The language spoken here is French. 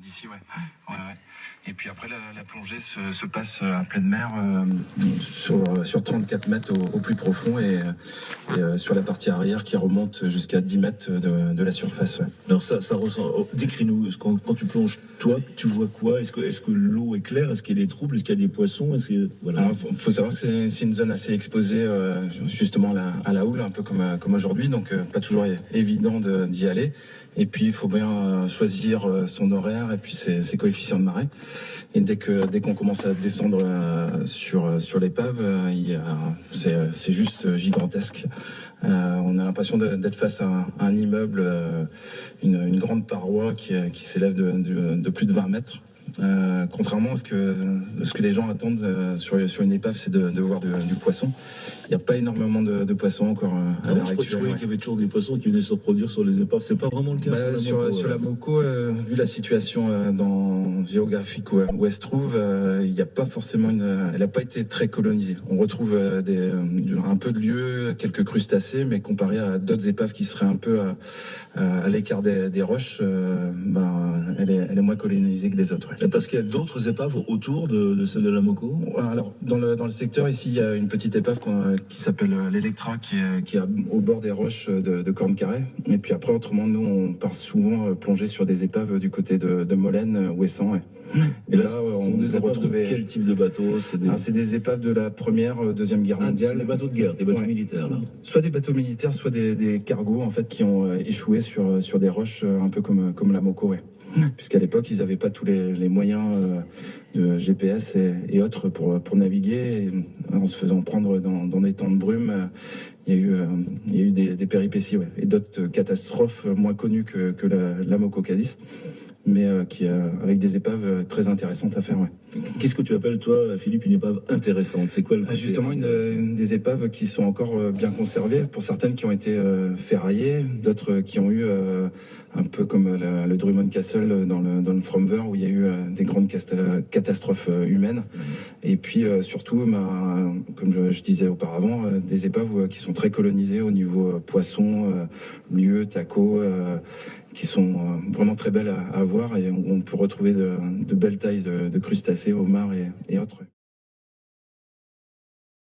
d'ici, ouais. Ouais, ouais. Et puis après, la plongée se passe à pleine mer sur 34 mètres au plus profond et sur la partie arrière qui remonte jusqu'à 10 mètres de la surface. Ouais. Alors ça ressent. Décris-nous, quand tu plonges, toi, tu vois quoi? Est-ce que l'eau est claire? Est-ce qu'il y a des troubles? Est-ce qu'il y a des poissons? Voilà. Faut savoir que c'est une zone assez exposée justement à la houle, un peu comme aujourd'hui, donc pas toujours évident d'y aller. Et puis il faut bien choisir son horaire et puis ses coefficients de marée. Et dès qu'on commence à descendre sur l'épave, c'est juste gigantesque. On a l'impression d'être face à un immeuble, une grande paroi qui s'élève de plus de 20 mètres. Contrairement à ce que les gens attendent sur une épave, c'est de voir du poisson. Il n'y a pas énormément de poissons encore à l'heure actuelle. Je croyais qu'il y avait toujours des poissons qui venaient se reproduire sur les épaves. C'est pas vraiment le cas. Sur la Moco, vu la situation géographique où elle se trouve, il n'y a pas forcément elle n'a pas été très colonisée. On retrouve un peu de lieux, quelques crustacés, mais comparé à d'autres épaves qui seraient un peu à l'écart des roches, elle est moins colonisée que les autres. Ouais. Parce qu'il y a d'autres épaves autour de celle de la Moco. Alors, dans le secteur, ici, il y a une petite épave qui s'appelle l'Electra, qui est au bord des roches de Corne-Carré. Et puis après, autrement, nous, on part souvent plonger sur des épaves du côté de Molène, Ouessant. Ouais. Et là, on les a retrouvés. Quel type de bateaux? C'est des épaves de la première, deuxième guerre mondiale. Des bateaux de guerre, des bateaux militaires, là. Soit des bateaux militaires, soit des cargos, en fait, qui ont échoué sur des roches, un peu comme la Moco, ouais. Puisqu'à l'époque, ils n'avaient pas tous les moyens de GPS et autres pour naviguer. Et en se faisant prendre dans des temps de brume, il y a eu des péripéties, ouais. Et d'autres catastrophes moins connues que la Moco Cadiz, mais avec des épaves très intéressantes à faire. Ouais. Qu'est-ce que tu appelles, toi, Philippe, une épave intéressante? C'est quoi le côté Justement, des épaves qui sont encore bien conservées, pour certaines qui ont été ferraillées, d'autres qui ont eu, un peu comme le Drummond Castle dans le Frommer, où il y a eu des grandes catastrophes humaines. Et puis surtout, comme je disais auparavant, des épaves qui sont très colonisées au niveau poissons, lieux, tacos, qui sont vraiment très belles à voir et on peut retrouver de belles tailles de crustacés, homards et autres.